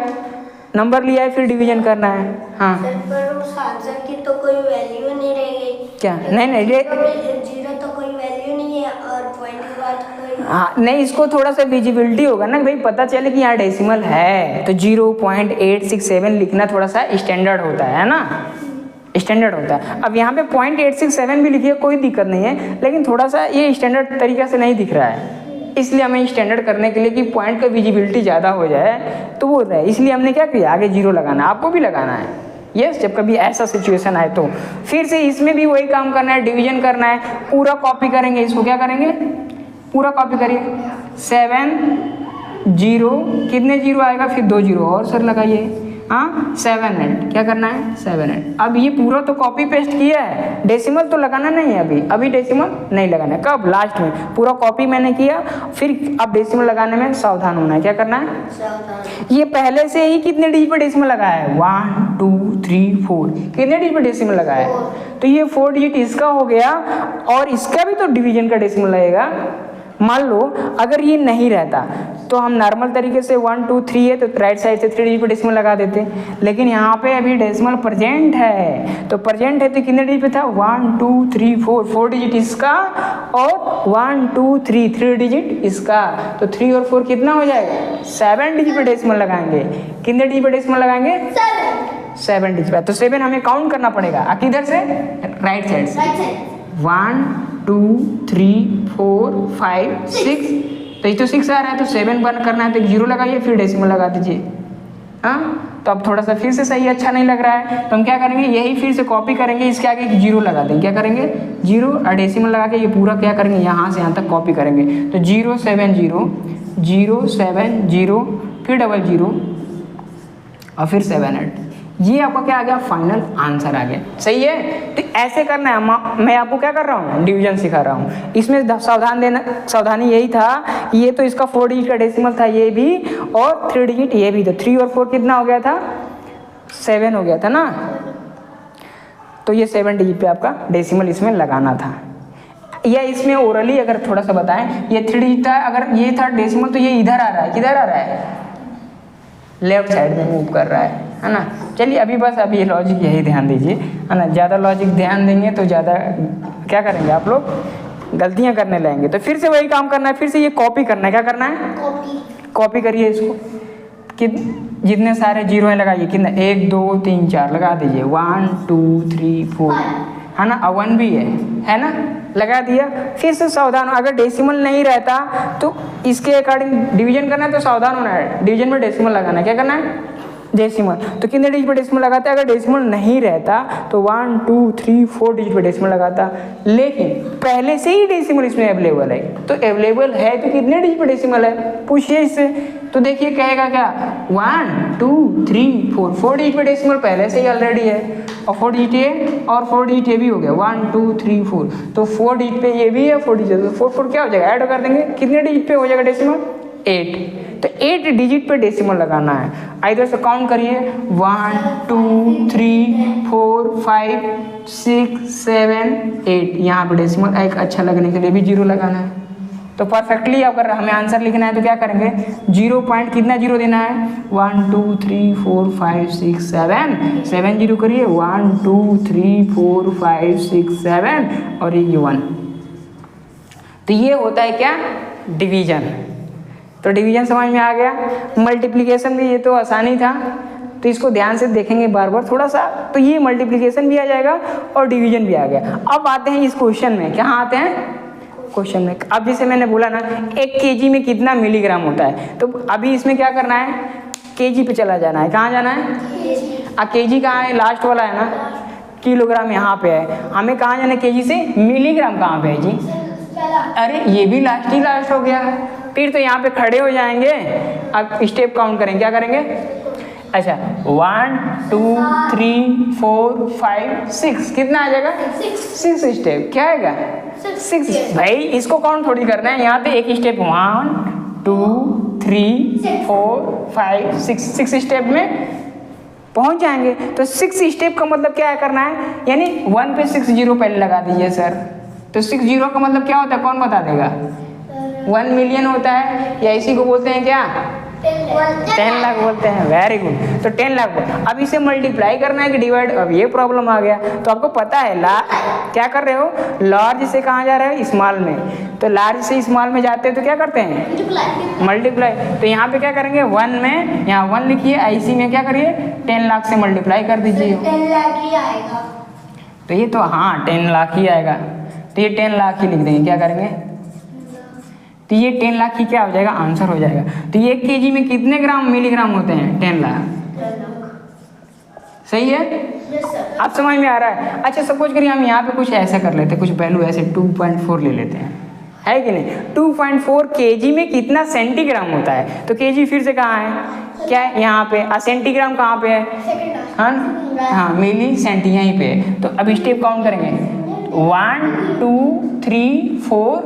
नंबर लिया है, फिर डिवीजन करना है। हाँ सर पर उस आंसर की तो कोई वैल्यू नहीं रह गई। क्या, नहीं जीरो तो कोई वैल्यू नहीं है और पॉइंट के बाद कोई। हाँ नहीं, इसको थोड़ा सा विजिबिलिटी होगा ना भाई, पता चले कि यहाँ डेसिमल है, तो 0.867 लिखना थोड़ा सा स्टैंडर्ड होता है ना, स्टैंडर्ड होता है। अब यहाँ पे 0.867 भी लिखिए, कोई दिक्कत नहीं है, लेकिन थोड़ा सा ये स्टैंडर्ड तरीका से नहीं दिख रहा है, इसलिए हमें स्टैंडर्ड करने के लिए कि पॉइंट का विजिबिलिटी ज़्यादा हो जाए तो वो रहे, इसलिए हमने क्या किया, आगे जीरो लगाना है। आपको भी लगाना है, यस, जब कभी ऐसा सिचुएशन आए तो। फिर से इसमें भी वही काम करना है, डिवीजन करना है, पूरा कॉपी करेंगे। इसको क्या करेंगे, पूरा कॉपी करिए। 7 0 कितने जीरो आएगा, फिर 2 जीरो और सर लगाइए। हाँ 7 क्या करना है 7। अब ये पूरा तो कॉपी पेस्ट किया है, डेसिमल तो लगाना नहीं है अभी डेसिमल नहीं लगाना है। कब, लास्ट में। पूरा कॉपी मैंने किया, फिर अब डेसिमल लगाने में सावधान होना है। क्या करना है सावधान। ये पहले से ही कितने डिजिट पे डेसिमल लगाया है, 1 2 3 4 कितने डिजिट पे डेसिमल लगाया है, तो ये 4 डिजिट इसका हो गया, और इसका भी तो डिवीजन का डेसिमल लगेगा। मान लो अगर ये नहीं रहता तो हम नॉर्मल तरीके से 1 2 3 है तो राइट साइड से 3 डिजिट पे डेसिमल लगा देते, लेकिन यहाँ पे अभी डेसिमल प्रेजेंट है, तो प्रेजेंट है तो कितने डिजिट पे था, 1 2 3 4 डिजिट इसका, और 1 2 3 डिजिट इसका, तो 3 और 4 कितना हो जाएगा, 7 डिजिट पे डेसिमल लगाएंगे। कितने डिजिट पे डेसिमल लगाएंगे, 7 डिजिट पे। तो 7 हमें काउंट करना पड़ेगा, किधर से, राइट साइड से। 1 2 3 4 5 6, तो ये तो 6 आ रहा है, तो 7 बंद करना है तो एक जीरो लगाइए, फिर डेसिमल लगा दीजिए। हाँ तो अब थोड़ा सा फिर से सही अच्छा नहीं लग रहा है, तो हम क्या करेंगे, यही फिर से कॉपी करेंगे, इसके आगे एक जीरो लगा देंगे। क्या करेंगे, जीरो और डेसिमल लगा के ये पूरा क्या करेंगे, यहाँ से यहाँ तक कॉपी करेंगे। तो 0 7 0 0 7 0 फिर डबल जीरो और फिर 7 8, ये आपका क्या आ गया, फाइनल आंसर आ गया। सही है, तो ऐसे करना है। मैं आपको क्या कर रहा हूँ, डिवीजन सिखा रहा हूँ। इसमें सावधानी यही था, ये तो इसका 4 डिजिट का डेसिमल था ये भी, और 3 डिजिट ये भी, तो 3 और 4 कितना हो गया था, 7 हो गया था ना। तो ये 7 डिजिट पे आपका डेसिमल इसमें लगाना था। या इसमें ओरली अगर थोड़ा सा बताएं, ये 3 डिजिट था, अगर ये था डेसिमल तो ये इधर आ रहा है, किधर आ रहा है, लेफ्ट साइड में मूव कर रहा है ना। चलिए अभी बस अभी ये लॉजिक यही ध्यान दीजिए, है ना। ज़्यादा लॉजिक ध्यान देंगे तो ज़्यादा क्या करेंगे आप लोग, गलतियां करने लगेंगे। तो फिर से वही काम करना है, फिर से ये कॉपी करना है। क्या करना है, कॉपी करिए इसको। कि जितने सारे जीरो हैं लगाइए, कितने, 1 2 3 4 लगा दीजिए। 1 2 3 4 है ना, 1 भी है ना, लगा दिया। फिर से सावधान, अगर डेसिमल नहीं रहता तो इसके अकॉर्डिंग डिवीजन करना है, तो सावधान होना है, डिवीजन में डेसिमल लगाना है। क्या करना है, डेसिमल। तो कितने डिजिट पे डेसिमल लगाते हैं, अगर डेसिमल नहीं रहता तो 1 2 3 4 डिजिट पे डेसिमल लगाता, लेकिन पहले से ही डेसिमल इसमें अवेलेबल है। तो अवेलेबल है तो कितने डिजिट पे डेसिमल है, पूछिए इससे। तो देखिए कहेगा क्या, 1 2 3 4 डिजिट पे डेसिमल पहले से ही ऑलरेडी है, और 4 डिजिट ये और 4 डिजिट ये भी हो गया, 1 2 3 4। तो 4 डिजिट पे ये भी है, 4 डिजिट, तो 4 4 क्या हो जाएगा, ऐड कर देंगे, कितने डिजिट पे हो जाएगा डेसिमल, 8। तो 8 डिजिट पे डेसिमल लगाना है। इधर से काउंट करिए, 1 2 3 4 5 6 7 8, यहाँ पे डेसिमल एक अच्छा लगने के लिए भी जीरो लगाना है। तो परफेक्टली अगर हमें आंसर लिखना है तो क्या करेंगे, 0 पॉइंट कितना जीरो देना है, 1 2 3 4 5 6 7, 7 जीरो करिए, 1 2 3 4 5 6 7 और ये 1। तो ये होता है क्या, डिवीजन। तो डिवीजन समझ में आ गया। मल्टीप्लिकेशन भी ये तो आसानी था, तो इसको ध्यान से देखेंगे बार बार थोड़ा सा, तो ये मल्टीप्लिकेशन भी आ जाएगा और डिवीजन भी आ गया। अब आते हैं इस क्वेश्चन में, क्या आते हैं क्वेश्चन में। अब जैसे मैंने बोला ना 1 kg में कितना मिलीग्राम होता है, तो अभी इसमें क्या करना है, kg पे चला जाना है। कहाँ जाना है, kg कहाँ है, लास्ट वाला है ना, किलोग्राम यहाँ पे है, हमें कहाँ जाना है kg से, मिलीग्राम कहाँ पे है जी, अरे ये भी लास्ट हो गया। फिर तो यहाँ पे खड़े हो जाएंगे, अब स्टेप काउंट करेंगे, क्या करेंगे, अच्छा 1 2 3 4 5 6, कितना आ जाएगा, 6 स्टेप, क्या आएगा 6। भाई इसको काउंट थोड़ी करना है, यहाँ पे एक स्टेप 1 2 3 4 5 6 स्टेप में पहुंच जाएंगे। तो 6 स्टेप का मतलब क्या करना है, यानी 1 पे 6 जीरो पहले लगा दीजिए सर। तो 6 जीरो का मतलब क्या होता है, कौन बता देगा, 1 मिलियन होता है, या इसी को बोलते हैं क्या, 10 लाख बोलते हैं। Very good. तो 10 लाख, अब इसे मल्टीप्लाई करना है कि डिवाइड, अब ये प्रॉब्लम आ गया। तो आपको पता है क्या कर रहे हो, लार्ज से कहाँ जा रहे हो, स्मॉल में। तो लार्ज से स्मॉल में जाते हैं तो क्या करते हैं, मल्टीप्लाई। तो यहाँ पे क्या करेंगे, 1 में यहाँ 1 लिखिए, IC में क्या करिए, 10 लाख से मल्टीप्लाई कर दीजिए, 10 लाख ही आएगा। तो ये तो हाँ 10 लाख ही आएगा। तो ये 10 लाख ही लिख देंगे, क्या करेंगे, तो ये 10 लाख ही क्या हो जाएगा, आंसर हो जाएगा। तो ये 1 kg में कितने ग्राम मिलीग्राम होते हैं, 10 लाख। सही है, अब समझ में आ रहा है। अच्छा सपोज करिए हम यहाँ पे कुछ ऐसा कर लेते हैं, कुछ वैल्यू ऐसे 2.4 ले लेते हैं, है कि नहीं। 2.4 kg में कितना सेंटीग्राम होता है, तो kg फिर से कहाँ है, क्या है यहाँ पे, सेंटीग्राम कहाँ पे है, हाँ मिली सेंटी यहीं पे है। तो अब स्टेप काउंट करेंगे, 1 2 3 4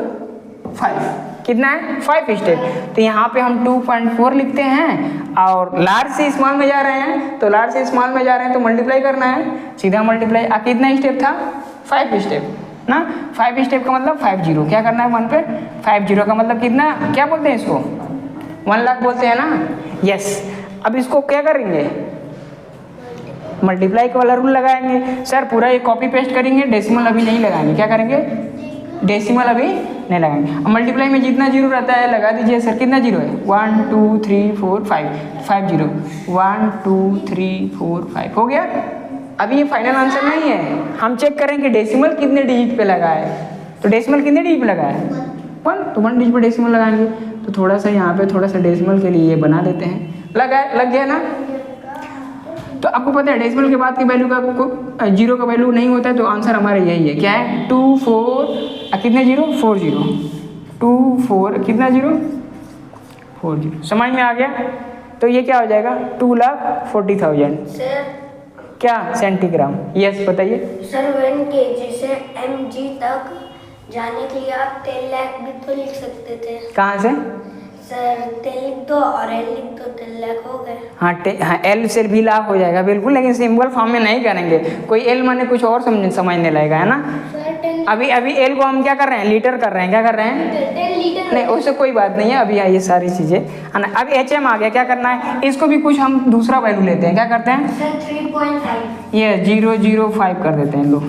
5, कितना है, 5 स्टेप। तो यहाँ पे हम 2.4 लिखते हैं, और लार्ज से स्मॉल में जा रहे हैं, तो लार्ज से स्मॉल में जा रहे हैं तो मल्टीप्लाई करना है, सीधा मल्टीप्लाई। कितना स्टेप था, 5 स्टेप ना, 5 स्टेप का मतलब 5 जीरो, क्या करना है 1 पे 5 जीरो का मतलब कितना, क्या बोलते हैं इसको, 1 लाख बोलते हैं ना, यस। अब इसको क्या करेंगे, मल्टीप्लाई का वाला रूल लगाएंगे। सर पूरा ये कॉपी पेस्ट करेंगे, डेसिमल अभी नहीं लगाएंगे, क्या करेंगे, डेसिमल अभी नहीं लगाएंगे। अब मल्टीप्लाई में जितना जीरो रहता है लगा दीजिए। सर कितना जीरो है, 1 2 3 4 5 जीरो, 1 2 3 4 5 हो गया। अभी ये फाइनल आंसर नहीं है, हम चेक करेंगे डेसिमल कितने डिजिट पे लगा है। तो डेसिमल कितने डिजिट पे लगा है, 1, तो 1 डिजिट पे डेसिमल लगाएंगे। तो थोड़ा सा यहाँ पे थोड़ा सा डेसिमल के लिए ये बना देते हैं, लग गया ना। तो आपको पता है डेसिमल के बाद की वैल्यू का जीरो का वैल्यू नहीं होता है, तो आंसर हमारा यही है, क्या है 2 4 कितने जीरो 4 जीरो 2 4 कितना जीरो 4 जीरो। समझ में आ गया। तो ये क्या हो जाएगा 2,40,000 सर क्या सेंटीग्राम। यस बताइए सर 1 kg से mg तक जाने के लिए आप 10 लाख भी तो लिख सकते थे। कहाँ से सर 10 लिख दो और l लिख दो, 10 लाख हो गए। हाँ एल से भी लाख हो जाएगा बिल्कुल, लेकिन सिंबल फॉर्म में नहीं करेंगे। कोई एल माने कुछ और समझने लगेगा, है ना। अभी एल को हम क्या कर रहे हैं, लीटर कर रहे हैं, क्या कर रहे हैं 10 लीटर नहीं, उससे कोई बात नहीं है। अभी ये सारी चीज़ें है ना। अब HM आ गया, क्या करना है, इसको भी कुछ हम दूसरा वैल्यू लेते हैं, क्या करते हैं सर 3.5 ये 005 कर देते हैं लोग,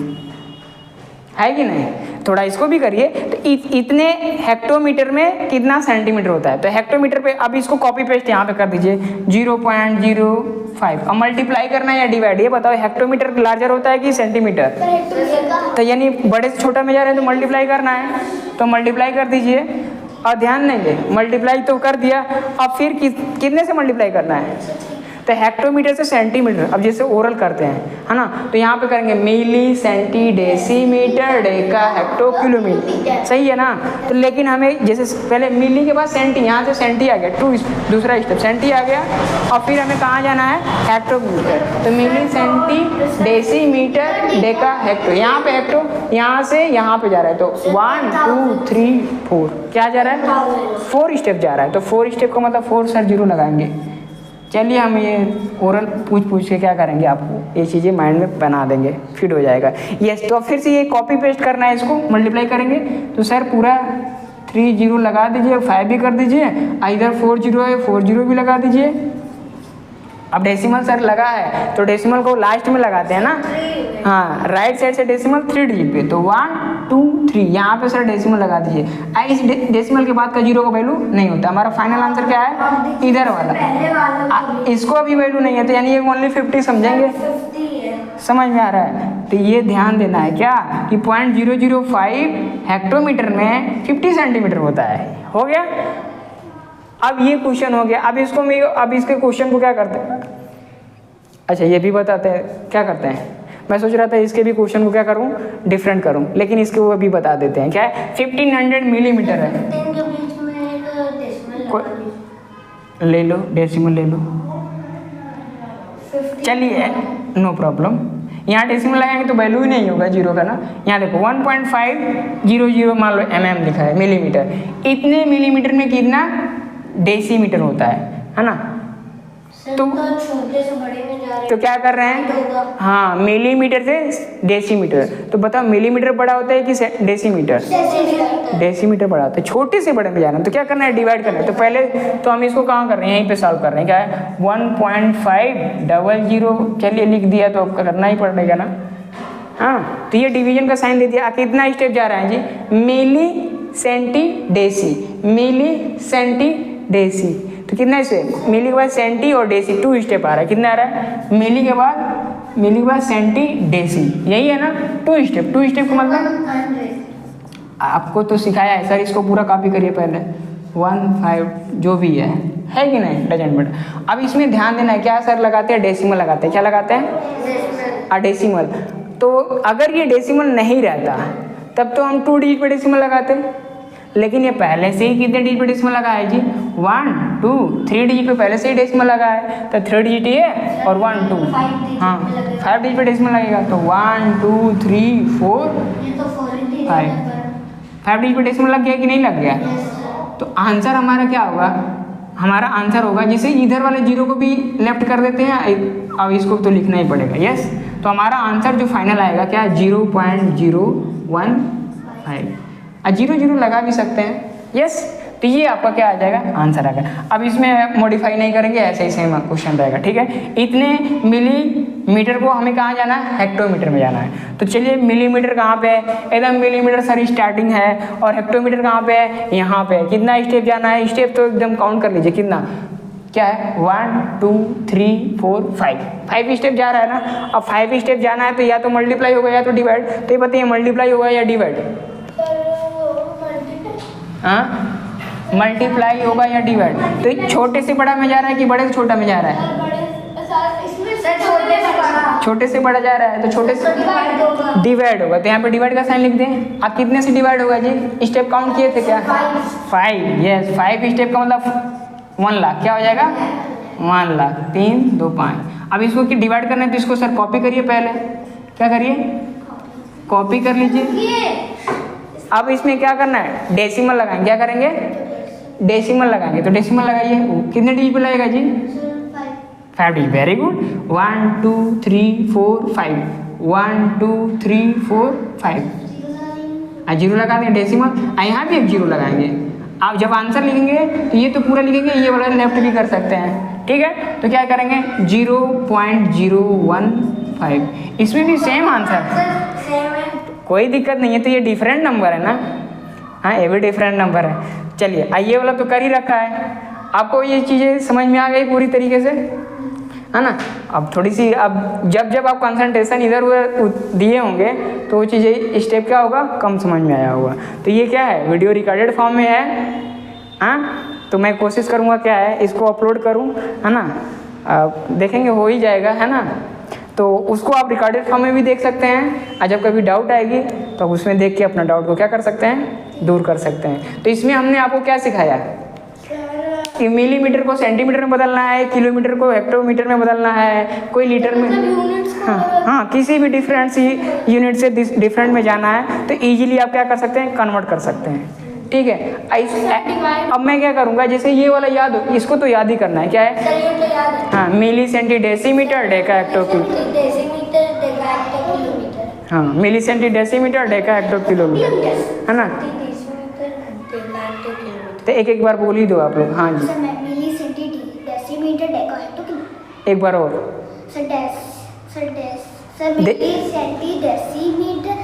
है कि नहीं। थोड़ा इसको भी करिए। तो इतने हेक्टोमीटर में कितना सेंटीमीटर होता है, तो हेक्टोमीटर पे अब इसको कॉपी पेस्ट यहाँ पे कर दीजिए 0.05। अब मल्टीप्लाई करना है या डिवाइड, ये बताओ हेक्टोमीटर लार्जर होता है कि सेंटीमीटर। तो यानी बड़े से छोटा में जा रहे हैं तो मल्टीप्लाई करना है, तो मल्टीप्लाई कर दीजिए। और ध्यान नहीं दे, मल्टीप्लाई तो कर दिया, अब फिर कितने से मल्टीप्लाई करना है, तो हेक्टोमीटर से सेंटीमीटर। अब जैसे ओरल करते हैं, है ना, तो यहाँ पे करेंगे milli centi decimetre deca hecto kilometre, सही है ना। तो लेकिन हमें जैसे पहले मिली के बाद सेंटी, यहाँ से सेंटी आ गया, दूसरा स्टेप सेंटी आ गया, और फिर हमें कहाँ जाना है हेक्टोमीटर। तो milli centi decimetre deca hecto, यहाँ पे हेक्टो यहाँ से यहाँ पे जा रहा है, तो 1 2 3 4 क्या जा रहा है 4 स्टेप जा रहा है। तो 4 स्टेप का मतलब 4 सर जीरो लगाएंगे। चलिए हम ये ओरल पूछ के क्या करेंगे, आपको ये चीज़ें माइंड में बना देंगे, फिट हो जाएगा। यस, तो फिर से ये कॉपी पेस्ट करना है, इसको मल्टीप्लाई करेंगे। तो सर पूरा 3 जीरो लगा दीजिए, 5 भी कर दीजिए, इधर 4 जीरो है 4 जीरो भी लगा दीजिए। अब डेसिमल सर लगा है तो डेसिमल को लास्ट में लगाते हैं ना, हाँ राइट साइड से डेसिमल 3 डिजिट पे, तो 1 2 3 यहाँ पे सर डेसिमल लगा दीजिए। इस डेसिमल के बाद का जीरो का वैल्यू नहीं होता। हमारा फाइनल आंसर क्या है, इधर वाला, इसको अभी वैल्यू नहीं है तो यानी ये ओनली 50 समझेंगे। समझ में आ रहा है? तो ये ध्यान देना है क्या कि 0.005 हेक्टोमीटर में 50 सेंटीमीटर होता है। हो गया? अब ये क्वेश्चन हो गया। अब इसके क्वेश्चन को क्या करते हैं, अच्छा ये भी बताते हैं क्या करते हैं। मैं सोच रहा था इसके भी क्वेश्चन को क्या करूं, डिफरेंट करूं, लेकिन इसके वो भी बता देते हैं। क्या है, 1500 मिलीमीटर है। ले लो डेसिमल ले लो, चलिए नो प्रॉब्लम। यहाँ डेसिमल लगाएंगे तो वैल्यू ही नहीं होगा जीरो का ना। यहाँ देखो 1.500 मान लो mm लिखा है, मिलीमीटर। इतने मिलीमीटर में कितना डेसीमीटर होता है ना। तो छोटे से बड़े में जा रहे तो क्या कर रहे हैं, हाँ मिलीमीटर से डेसीमीटर। तो बताओ मिलीमीटर बड़ा होता है कि डेसीमीटर? डेसीमीटर बड़ा होता है। छोटे से बड़े में जाना तो क्या करना है, डिवाइड करना है। तो पहले तो हम इसको कहाँ कर रहे हैं, यहीं पे सॉल्व कर रहे हैं। क्या है 1.500, चलिए लिख दिया तो करना ही पड़ेगा ना। हाँ तो ये डिवीजन का साइन दे दिया। कितना स्टेप जा रहा है जी, मिली सेंटी डेसी, मिली सेंटी डेसी। तो कितना स्टेप, मिली के बाद सेंटी और डेसी 2 स्टेप आ रहा है। कितना आ रहा है, मिली के बाद सेंटी डेसी, यही है ना 2 स्टेप। 2 स्टेप का मतलब आपको तो सिखाया है सर, इसको पूरा कॉपी करिए पहले 1 5 जो भी है कि नहीं, डजंट मैटर। अब इसमें ध्यान देना है क्या सर लगाते हैं, डेसिमल लगाते हैं। क्या लगाते हैं, डेसिमल। तो अगर ये डेसिमल नहीं रहता तब तो हम 2 डिजिट पे डेसिमल लगाते, लेकिन ये पहले से ही कितने डिजिट पे डेसिमल लगा है जी, 1 2 3 डिजिट पे पहले से ही डेसिमल लगा है। तो 3 डिजिट ये और 1 2, हाँ 5 डिजिट पे डेसिमल लगेगा। तो 1 2 3 4 5 डिजिट पे डेसिमल लग गया कि नहीं लग गया। तो आंसर हमारा क्या होगा, हमारा आंसर होगा जिसे इधर वाले जीरो को भी लेफ्ट कर देते हैं, अब इसको तो लिखना ही पड़ेगा। यस, तो हमारा आंसर जो फाइनल आएगा क्या, 0.015। 0 लगा भी सकते हैं। यस, तो ये आपका क्या आ जाएगा, आंसर आएगा। अब इसमें मॉडिफाई नहीं करेंगे, ऐसे ही सेम क्वेश्चन रहेगा। ठीक है, इतने मिलीमीटर को हमें कहाँ जाना है, हेक्टोमीटर में जाना है। तो चलिए मिलीमीटर कहाँ पे है, एकदम मिलीमीटर सर स्टार्टिंग है, और हेक्टोमीटर कहाँ पे है, यहाँ पे। कितना स्टेप जाना है, स्टेप तो एकदम काउंट कर लीजिए कितना, क्या है 1 2 3 4 5 स्टेप जा रहा है ना। अब 5 स्टेप जाना है तो या तो मल्टीप्लाई होगा या तो डिवाइड। तो ये बताइए मल्टीप्लाई होगा या डिवाइड, हाँ मल्टीप्लाई होगा या डिवाइड। तो छोटे से बड़ा में जा रहा है कि बड़े से छोटा में जा रहा है, छोटे से बड़ा जा रहा है, तो छोटे से डिवाइड होगा। तो यहाँ पे डिवाइड का साइन लिख दें। आप कितने से डिवाइड होगा जी, स्टेप काउंट किए थे क्या, 5। यस, 5 स्टेप का मतलब 1 लाख। क्या हो जाएगा, 1 लाख। 3 2 5। अब इसको डिवाइड करना है तो इसको सर कॉपी करिए, पहले क्या करिए, कॉपी कर लीजिए। अब इसमें क्या करना है, डेसिमल लगाएंगे। क्या करेंगे, डेसिमल लगाएंगे। तो डेसिमल लगाइए, कितने डिजिट पे लगेगा जी, 5 डिजिट। Very good. 1 2 3 4 5 1 2 3 4 5 0 लगा देंगे डेसिमल। यहाँ भी एक 0 लगाएंगे। आप जब आंसर लिखेंगे तो ये तो पूरा लिखेंगे, ये वाला लेफ्ट भी कर सकते हैं। ठीक है, तो क्या करेंगे 0.015। इसमें भी सेम आंसर, कोई दिक्कत नहीं है। तो ये डिफरेंट नंबर है ना, हाँ ये भी डिफरेंट नंबर है। चलिए, ये वाला तो कर ही रखा है। आपको ये चीज़ें समझ में आ गई पूरी तरीके से, है ना। अब थोड़ी सी, अब जब आप कंसंट्रेशन इधर उधर दिए होंगे तो वो चीज़ें स्टेप क्या होगा, कम समझ में आया होगा। तो ये क्या है, वीडियो रिकॉर्डेड फॉर्म में है, हाँ। तो मैं कोशिश करूँगा क्या है, इसको अपलोड करूँ, है ना। देखेंगे हो ही जाएगा, है ना। तो उसको आप रिकॉर्डेड फॉर्म में भी देख सकते हैं, और जब कभी डाउट आएगी तो आप उसमें देख के अपना डाउट को क्या कर सकते हैं, दूर कर सकते हैं। तो इसमें हमने आपको क्या सिखाया कि मिलीमीटर को सेंटीमीटर में बदलना है, किलोमीटर को हेक्टोमीटर में बदलना है, कोई लीटर में, हाँ किसी भी डिफरेंट यूनिट से डिफरेंट में जाना है तो इजीली आप क्या कर सकते हैं, कन्वर्ट कर सकते हैं। ठीक है, अब मैं क्या करूँगा, जैसे ये वाला याद हो, इसको तो याद ही करना है। क्या है, हाँ milli centi decimetre deca hecto हाँ milli centi decimetre deca hecto kilometre, है ना। देखा हेक्टोकिलोमीटर। तो एक एक बार बोल ही दो आप लोग। हाँ जी, सर मिली सेंटी डेसीमीटर डेका हेक्टोकिलोमीटर। एक बार और। सर मिली सेंटी डेसीमीटर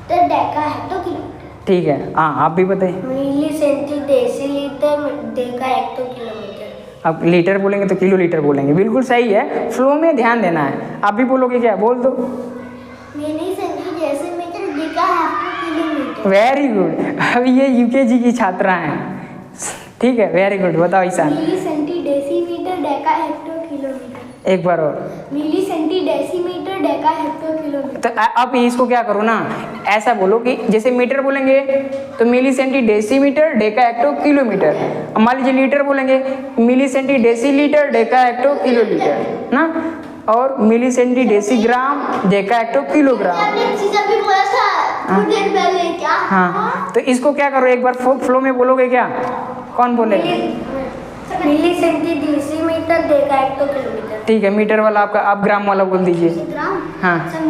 डेका हेक्टोकिलोमीटर। ठीक है, हाँ आप भी बताइए। मिली सेंटी डेसीलीटर डेका हेक्टोकिलोमीटर। अब लीटर बोलेंगे तो किलो लीटर बोलेंगे, बिल्कुल सही है, फ्लो में ध्यान देना है। आप भी बोलोगे क्या, बोल दो। Milli centi decimetre deca hecto kilometre. Very good. अब ये यूकेजी की छात्रा हैं, ठीक है, वेरी गुड। बताओ ईशान। मिली सेंटी डेसीमीटर डेका हेक्टोकिलोमीटर। एक बार और। Milli centi decimetre deca हेक्टोकिलोमीटर। तो अब इसको क्या करो ना, ऐसा बोलो कि जैसे मीटर बोलेंगे तो milli centi decimetre deca hecto kilometre. अब मान लीजिए लीटर बोलेंगे milli centi decilitre deca hecto kilolitre ना, और milli centi decigram deca hecto kilogram. भी बोला था थोड़ी देर पहले क्या? हाँ, तो इसको क्या करो, एक बार फ्लो में बोलोगे क्या, कौन बोलेगा? मिली सेंटी डेसीमीटर डेका हेक्टोकिलोमीटर। ठीक है, मीटर वाला आपका, आप ग्राम वाला बोल दीजिए। ग्राम। हाँ, सर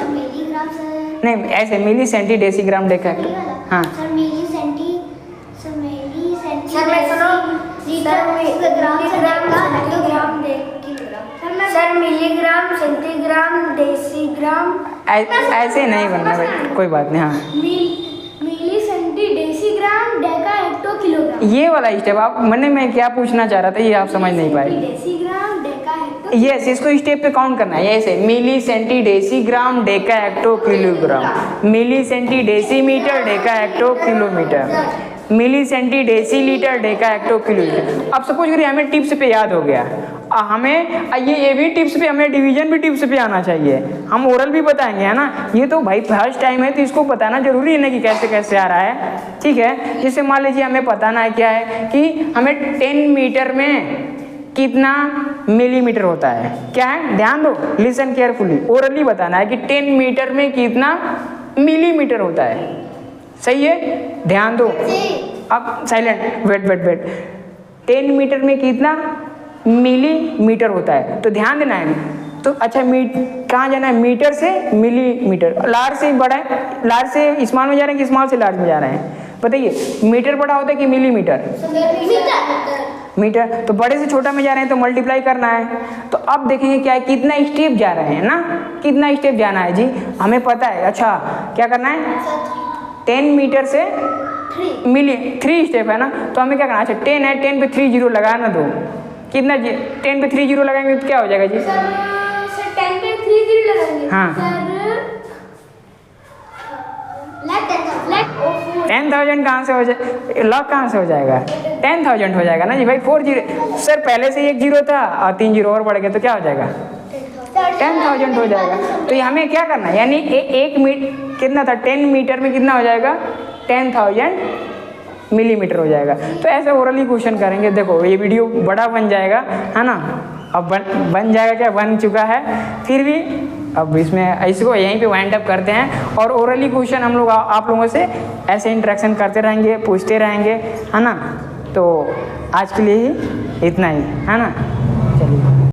मिलीग्राम सर। नहीं ऐसे milli centi decigram deca hecto. हाँ, सर मिली सेंटी सर मैं सुनो sir milligram centigram kilogram. Sir milligram centigram decigram. ऐसे नहीं बनना भाई, कोई बात नहीं। हाँ, मिली सेंटी डेसीग्राम डेका हेक्टोकिलोग्राम। ये वाला स्टेप आप मैं क्या पूछना चाह रहा था, ये आप समझ नहीं पाए। Decigram deca hecto. यस, इसको स्टेप पे काउंट करना है ऐसे, milli centi decigram deca hecto kilogram, milli centi decimetre deca hecto kilometre, milli centi decilitre deca hecto kilolitre. अब सपोज करिए हमें टिप्स पे याद हो गया, हमें ये भी टिप्स पे, हमें डिवीजन भी टिप्स पे आना चाहिए। हम ओरल भी बताएंगे, है ना, ये तो भाई फर्स्ट टाइम है तो इसको बताना जरूरी है ना कि कैसे कैसे आ रहा है। ठीक है, जैसे मान लीजिए हमें बताना है क्या है कि हमें 10 मीटर में कितना मिलीमीटर होता है, क्या है, ध्यान दो, लिसन केयरफुली, ओरली बताना है कि 10 मीटर में कितना मिलीमीटर होता है। सही है, ध्यान दो। अब साइलेंट, वेट 10 मीटर में कितना मिलीमीटर होता है, तो ध्यान देना है। तो अच्छा, कहाँ जाना है, मीटर से मिलीमीटर। लार्ज से बड़ा है, लार्ज से स्मॉल में जा रहे हैं कि स्मॉल से लार्ज में जा रहे हैं, बताइए। मीटर बड़ा होता है कि मिलीमीटर? मीटर। तो बड़े से छोटा में जा रहे हैं तो मल्टीप्लाई करना है। तो अब देखेंगे क्या है, कितना स्टेप जा रहे हैं ना, कितना स्टेप जाना है जी, हमें पता है। अच्छा, क्या करना है, 10 मीटर से मिली 3 स्टेप है ना, तो हमें क्या करना है, अच्छा 10 है, 10 पे 3 जीरो लगाना दो, कितना 10 पे 3 जीरो लगाएंगे तो क्या हो जाएगा जी? सर 10 पे 3 जीरो लगाएंगे। हाँ, सर 10,000 कहाँ से हो जाए, लॉक कहाँ से हो जाएगा, 10,000 हो जाएगा ना जी भाई। 4 जीरो, सर पहले से 1 जीरो था और 3 जीरो और बढ़ गए तो क्या हो जाएगा, 10,000 हो जाएगा। तो ये हमें क्या करना है, यानी एक मीटर कितना था, 10 मीटर में कितना हो जाएगा, 10,000 मिलीमीटर हो जाएगा। तो ऐसे ओरली क्वेश्चन करेंगे। देखो ये वीडियो बड़ा बन जाएगा, है ना, अब बन जाएगा, क्या बन चुका है, फिर भी अब इसमें इसको यहीं पे वाइंड अप करते हैं। और ओरली क्वेश्चन हम लोग आप लोगों से ऐसे इंटरेक्शन करते रहेंगे, पूछते रहेंगे, है ना। तो आज के लिए ही इतना ही, है ना।